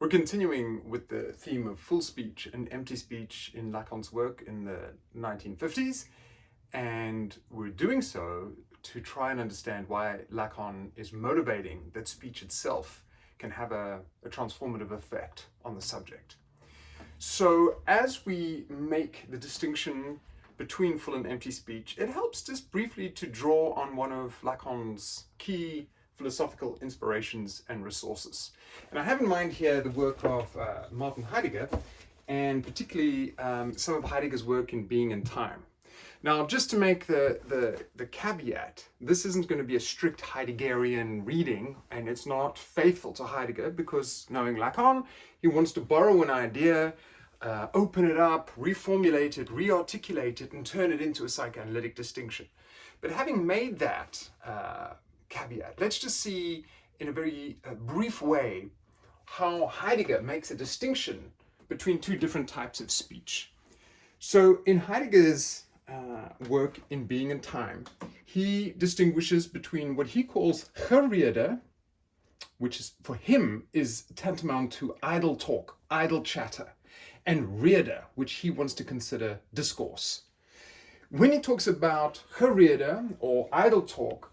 We're continuing with the theme of full speech and empty speech in Lacan's work in the 1950s, and we're doing so to try and understand why Lacan is motivating that speech itself can have a transformative effect on the subject. So as we make the distinction between full and empty speech, it helps just briefly to draw on one of Lacan's key philosophical inspirations and resources. And I have in mind here the work of Martin Heidegger, and particularly some of Heidegger's work in Being and Time. Now, just to make the caveat, this isn't going to be a strict Heideggerian reading, and it's not faithful to Heidegger, because knowing Lacan, he wants to borrow an idea, open it up, reformulate it, re-articulate it, and turn it into a psychoanalytic distinction. But having made that caveat, let's just see in a very brief way how Heidegger makes a distinction between two different types of speech. So in Heidegger's work in Being and Time, he distinguishes between what he calls Gerede, which is for him is tantamount to idle talk, idle chatter, and rede, which he wants to consider discourse. When he talks about Gerede or idle talk,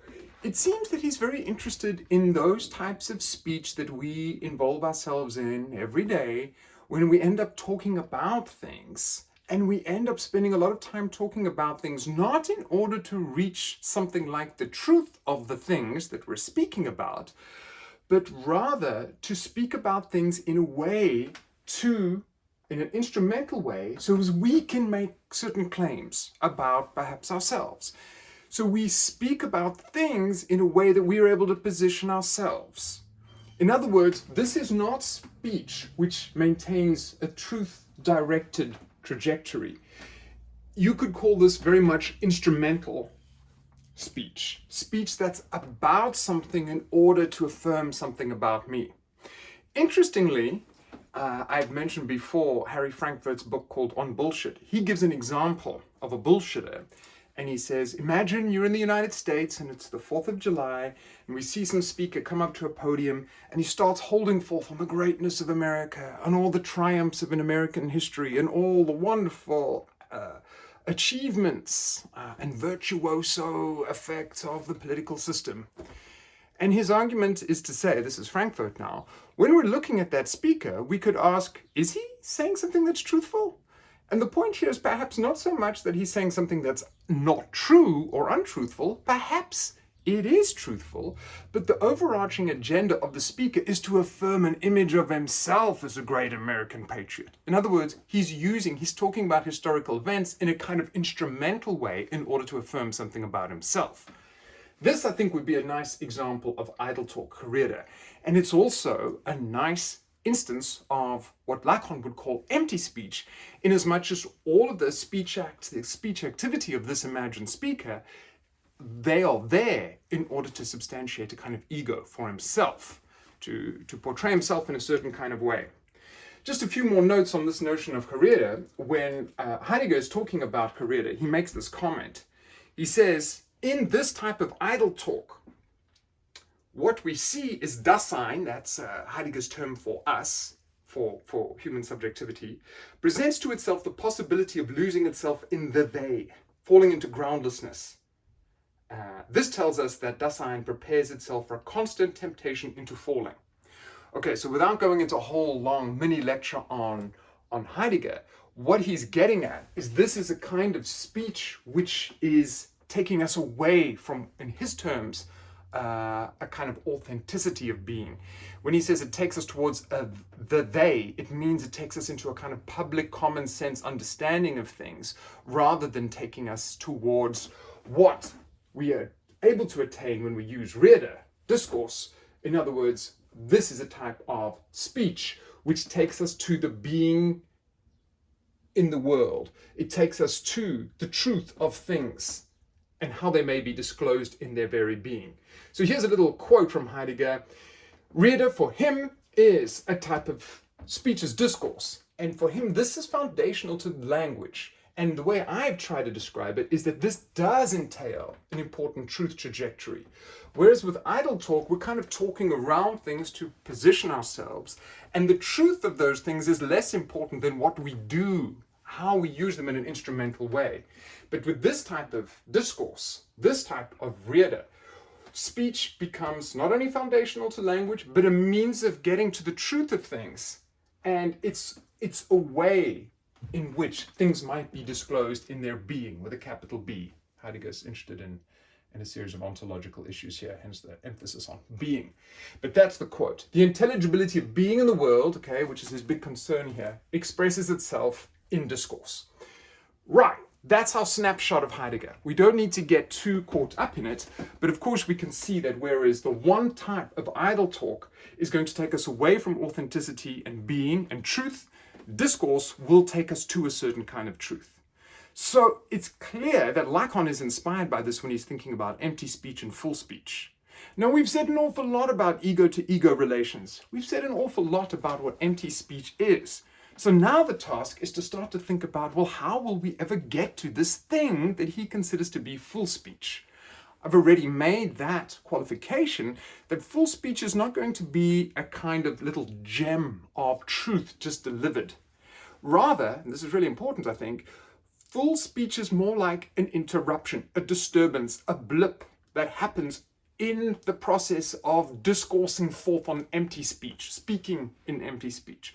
it seems that he's very interested in those types of speech that we involve ourselves in every day when we end up talking about things, and we end up spending a lot of time talking about things not in order to reach something like the truth of the things that we're speaking about, but rather to speak about things in a way in an instrumental way, so as we can make certain claims about perhaps ourselves. So we speak about things in a way that we are able to position ourselves. In other words, this is not speech which maintains a truth-directed trajectory. You could call this very much instrumental speech. Speech that's about something in order to affirm something about me. Interestingly, I've mentioned before Harry Frankfurt's book called On Bullshit. He gives an example of a bullshitter. And he says, imagine you're in the United States and it's the 4th of July and we see some speaker come up to a podium and he starts holding forth on the greatness of America and all the triumphs of an American history and all the wonderful achievements and virtuoso effects of the political system. And his argument is to say, this is Frankfurt now, when we're looking at that speaker, we could ask, is he saying something that's truthful? And the point here is perhaps not so much that he's saying something that's not true or untruthful. Perhaps it is truthful, but the overarching agenda of the speaker is to affirm an image of himself as a great American patriot. In other words, he's talking about historical events in a kind of instrumental way in order to affirm something about himself. This, I think, would be a nice example of idle talk, Gerede. And it's also a nice instance of what Lacan would call empty speech, in as much as all of the speech activity of this imagined speaker, they are there in order to substantiate a kind of ego for himself, to portray himself in a certain kind of way. Just a few more notes on this notion of Gerede. When Heidegger is talking about Gerede, he makes this comment. He says, in this type of idle talk, what we see is Dasein, that's Heidegger's term for us, for human subjectivity, presents to itself the possibility of losing itself in the they, falling into groundlessness. This tells us that Dasein prepares itself for a constant temptation into falling. Okay, so without going into a whole long mini lecture on Heidegger, what he's getting at is this is a kind of speech which is taking us away from, in his terms, a kind of authenticity of being. When he says it takes us towards the they, it means it takes us into a kind of public common sense understanding of things, rather than taking us towards what we are able to attain when we use rede, discourse. In other words, this is a type of speech which takes us to the being in the world. It takes us to the truth of things and how they may be disclosed in their very being. So here's a little quote from Heidegger. Rede for him is a type of speech as discourse. And for him, this is foundational to language. And the way I've tried to describe it is that this does entail an important truth trajectory. Whereas with idle talk, we're kind of talking around things to position ourselves. And the truth of those things is less important than what we do, how we use them in an instrumental way. But with this type of discourse, this type of rede, speech becomes not only foundational to language, but a means of getting to the truth of things. And it's a way in which things might be disclosed in their being, with a capital B. Heidegger's interested in a series of ontological issues here, hence the emphasis on being. But that's the quote. The intelligibility of being in the world, okay, which is his big concern here, expresses itself in discourse. Right, that's our snapshot of Heidegger. We don't need to get too caught up in it, but of course we can see that whereas the one type of idle talk is going to take us away from authenticity and being and truth, discourse will take us to a certain kind of truth. So it's clear that Lacan is inspired by this when he's thinking about empty speech and full speech. Now, we've said an awful lot about ego-to-ego relations. We've said an awful lot about what empty speech is. So now the task is to start to think about, well, how will we ever get to this thing that he considers to be full speech? I've already made that qualification that full speech is not going to be a kind of little gem of truth just delivered. Rather, and this is really important, I think, full speech is more like an interruption, a disturbance, a blip that happens in the process of discoursing forth on empty speech, speaking in empty speech.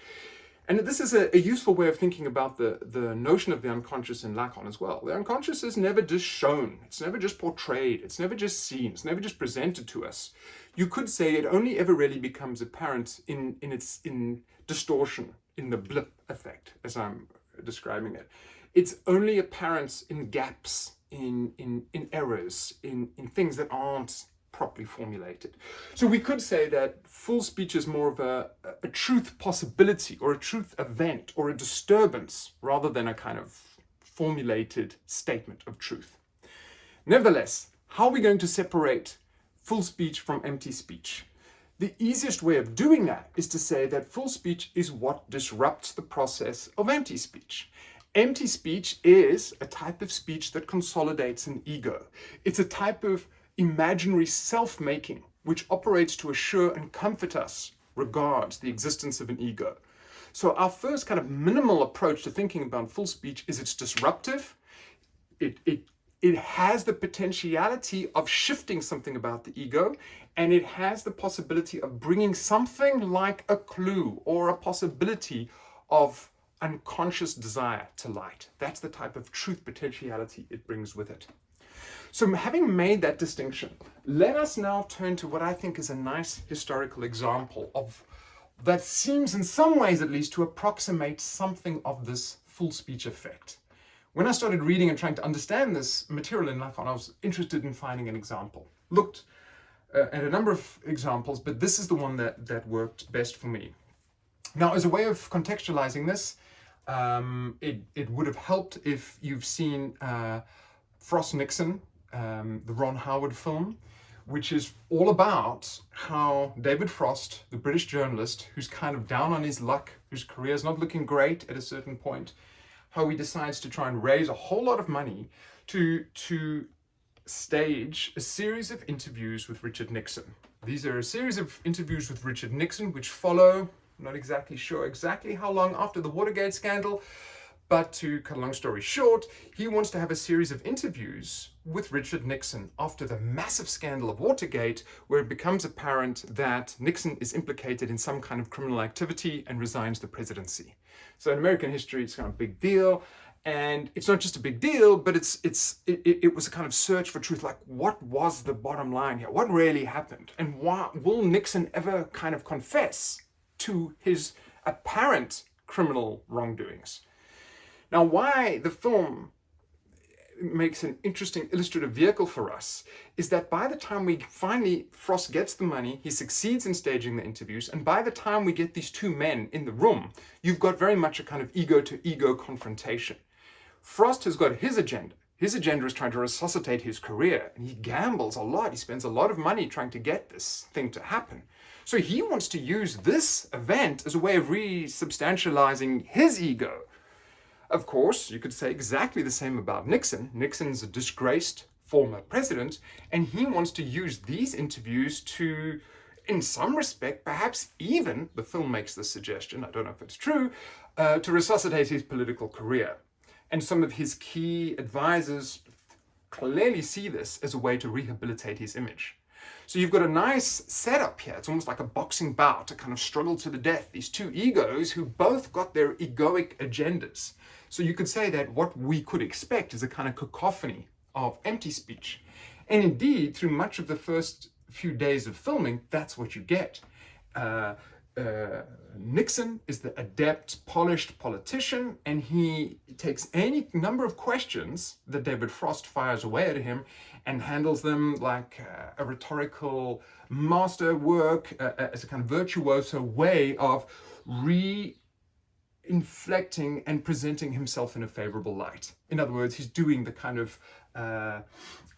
And this is a useful way of thinking about the notion of the unconscious in Lacan as well. The unconscious is never just shown, it's never just portrayed, it's never just seen, it's never just presented to us. You could say it only ever really becomes apparent in distortion, in the blip effect, as I'm describing it. It's only apparent in gaps, in errors, in things that aren't properly formulated. So we could say that full speech is more of a truth possibility or a truth event or a disturbance rather than a kind of formulated statement of truth. Nevertheless, how are we going to separate full speech from empty speech? The easiest way of doing that is to say that full speech is what disrupts the process of empty speech. Empty speech is a type of speech that consolidates an ego. It's a type of imaginary self-making which operates to assure and comfort us regards the existence of an ego. So our first kind of minimal approach to thinking about full speech is it's disruptive. It has the potentiality of shifting something about the ego, and it has the possibility of bringing something like a clue or a possibility of unconscious desire to light. That's the type of truth potentiality it brings with it. So having made that distinction, let us now turn to what I think is a nice historical example of that seems in some ways at least to approximate something of this full speech effect. When I started reading and trying to understand this material in Lacan, I was interested in finding an example. Looked at a number of examples, but this is the one that worked best for me. Now, as a way of contextualizing this, it would have helped if you've seen FrostNixon, the Ron Howard film, which is all about how David Frost, the British journalist, who's kind of down on his luck, whose career is not looking great at a certain point, how he decides to try and raise a whole lot of money to stage a series of interviews with Richard Nixon. These are a series of interviews with Richard Nixon which follow, I'm not exactly sure exactly how long after the Watergate scandal, but to cut a long story short, he wants to have a series of interviews with Richard Nixon after the massive scandal of Watergate, where it becomes apparent that Nixon is implicated in some kind of criminal activity and resigns the presidency. So in American history, it's kind of a big deal. And it's not just a big deal, but it was a kind of search for truth, like what was the bottom line here? What really happened? And why, will Nixon ever kind of confess to his apparent criminal wrongdoings? Now, why the film makes an interesting illustrative vehicle for us is that by the time we finally, Frost gets the money, he succeeds in staging the interviews, and by the time we get these two men in the room, you've got very much a kind of ego-to-ego confrontation. Frost has got his agenda. His agenda is trying to resuscitate his career, and he gambles a lot. He spends a lot of money trying to get this thing to happen. So he wants to use this event as a way of resubstantializing his ego. Of course, you could say exactly the same about Nixon. Nixon's a disgraced former president, and he wants to use these interviews to, in some respect, perhaps even, the film makes this suggestion, I don't know if it's true, to resuscitate his political career. And some of his key advisors clearly see this as a way to rehabilitate his image. So you've got a nice setup here. It's almost like a boxing bout, a kind of struggle to the death. These two egos who both got their egoic agendas. So you could say that what we could expect is a kind of cacophony of empty speech. And indeed, through much of the first few days of filming, that's what you get. Nixon is the adept, polished politician, and he takes any number of questions that David Frost fires away at him and handles them like a rhetorical masterwork, as a kind of virtuoso way of inflecting and presenting himself in a favorable light. In other words, he's doing the kind of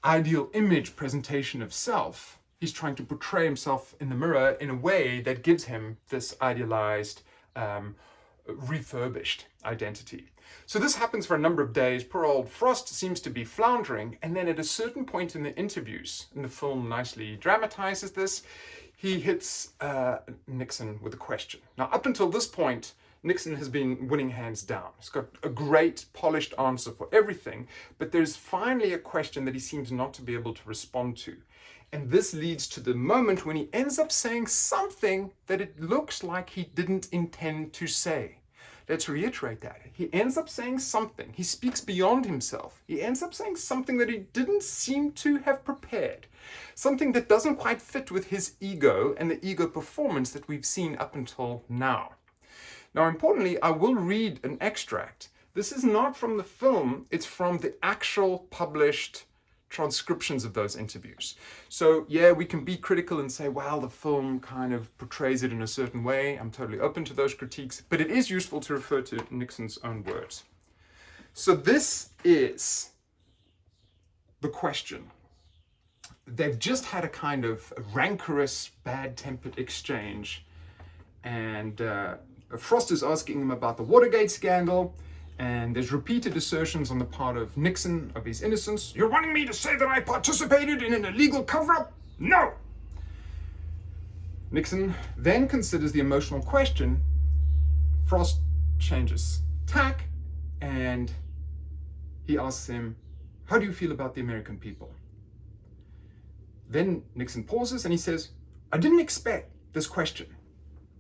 ideal image presentation of self. He's trying to portray himself in the mirror in a way that gives him this idealized, refurbished identity. So this happens for a number of days. Poor old Frost seems to be floundering, and then at a certain point in the interviews, and the film nicely dramatizes this, he hits Nixon with a question. Now, up until this point, Nixon has been winning hands down. He's got a great, polished answer for everything, but there's finally a question that he seems not to be able to respond to. And this leads to the moment when he ends up saying something that it looks like he didn't intend to say. Let's reiterate that. He ends up saying something. He speaks beyond himself. He ends up saying something that he didn't seem to have prepared. Something that doesn't quite fit with his ego and the ego performance that we've seen up until now. Now, importantly, I will read an extract. This is not from the film, it's from the actual published transcriptions of those interviews. So yeah, we can be critical and say, well, the film kind of portrays it in a certain way. I'm totally open to those critiques, but it is useful to refer to Nixon's own words. So this is the question. They've just had a kind of rancorous, bad-tempered exchange, and Frost is asking him about the Watergate scandal, and there's repeated assertions on the part of Nixon of his innocence. You're wanting me to say that I participated in an illegal cover-up? No! Nixon then considers the emotional question. Frost changes tack, and he asks him, how do you feel about the American people? Then Nixon pauses and he says, I didn't expect this question,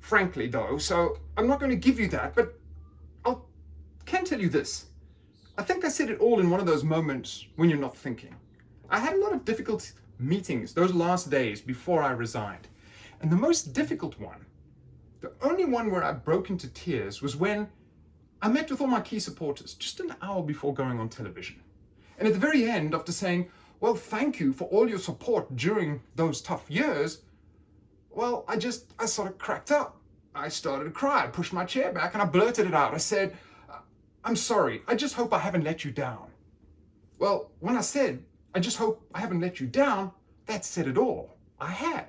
frankly though, so I'm not going to give you that, but I can tell you this. I think I said it all in one of those moments when you're not thinking. I had a lot of difficult meetings those last days before I resigned. And the most difficult one, the only one where I broke into tears, was when I met with all my key supporters just an hour before going on television. And at the very end, after saying, well, thank you for all your support during those tough years, well, I sort of cracked up. I started to cry, I pushed my chair back, and I blurted it out. I said, I'm sorry, I just hope I haven't let you down. Well, when I said, I just hope I haven't let you down, that said it all. I had.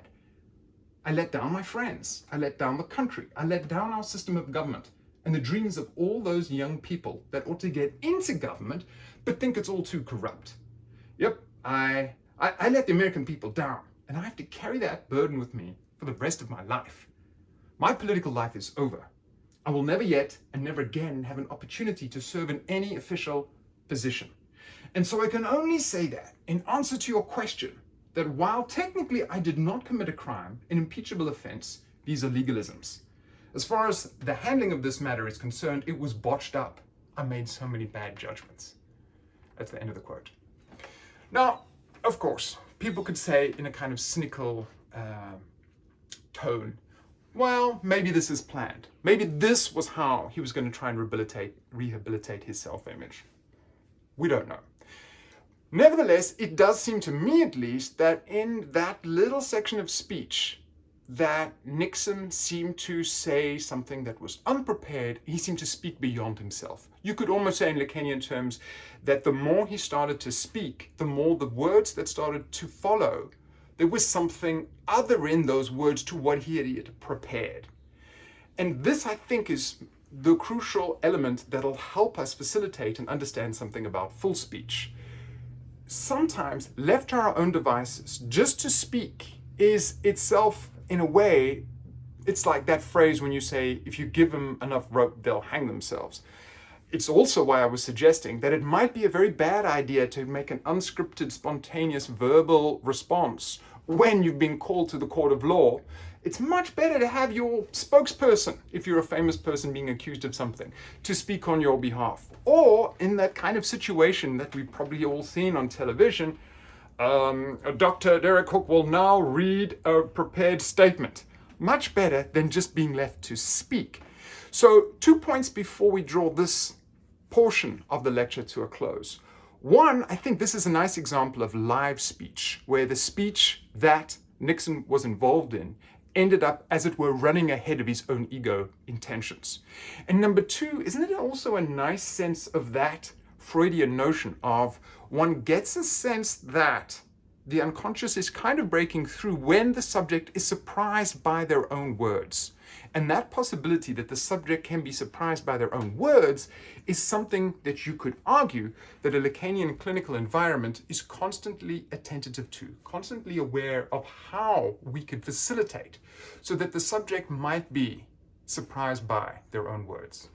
I let down my friends. I let down the country. I let down our system of government and the dreams of all those young people that ought to get into government but think it's all too corrupt. Yep, I let the American people down, and I have to carry that burden with me for the rest of my life. My political life is over. I will never yet and never again have an opportunity to serve in any official position. And so I can only say that, in answer to your question, that while technically I did not commit a crime, an impeachable offense, these are legalisms. As far as the handling of this matter is concerned, it was botched up. I made so many bad judgments. That's the end of the quote. Now, of course, people could say in a kind of cynical tone, well, maybe this is planned. Maybe this was how he was going to try and rehabilitate his self-image. We don't know. Nevertheless, it does seem to me at least that in that little section of speech that Nixon seemed to say something that was unprepared. He seemed to speak beyond himself. You could almost say in Lacanian terms that the more he started to speak, the more the words that started to follow, there was something other in those words to what he had prepared. And this, I think, is the crucial element that'll help us facilitate and understand something about full speech. Sometimes, left to our own devices, just to speak is itself, in a way, it's like that phrase when you say, if you give them enough rope, they'll hang themselves. It's also why I was suggesting that it might be a very bad idea to make an unscripted, spontaneous verbal response when you've been called to the court of law. It's much better to have your spokesperson, if you're a famous person being accused of something, to speak on your behalf. Or in that kind of situation that we've probably all seen on television, Dr. Derek Hook will now read a prepared statement. Much better than just being left to speak. So 2 points before we draw this portion of the lecture to a close. One, I think this is a nice example of live speech, where the speech that Nixon was involved in ended up, as it were, running ahead of his own ego intentions. And number two, isn't it also a nice sense of that Freudian notion of one gets a sense that the unconscious is kind of breaking through when the subject is surprised by their own words. And that possibility that the subject can be surprised by their own words is something that you could argue that a Lacanian clinical environment is constantly attentive to, constantly aware of how we could facilitate so that the subject might be surprised by their own words.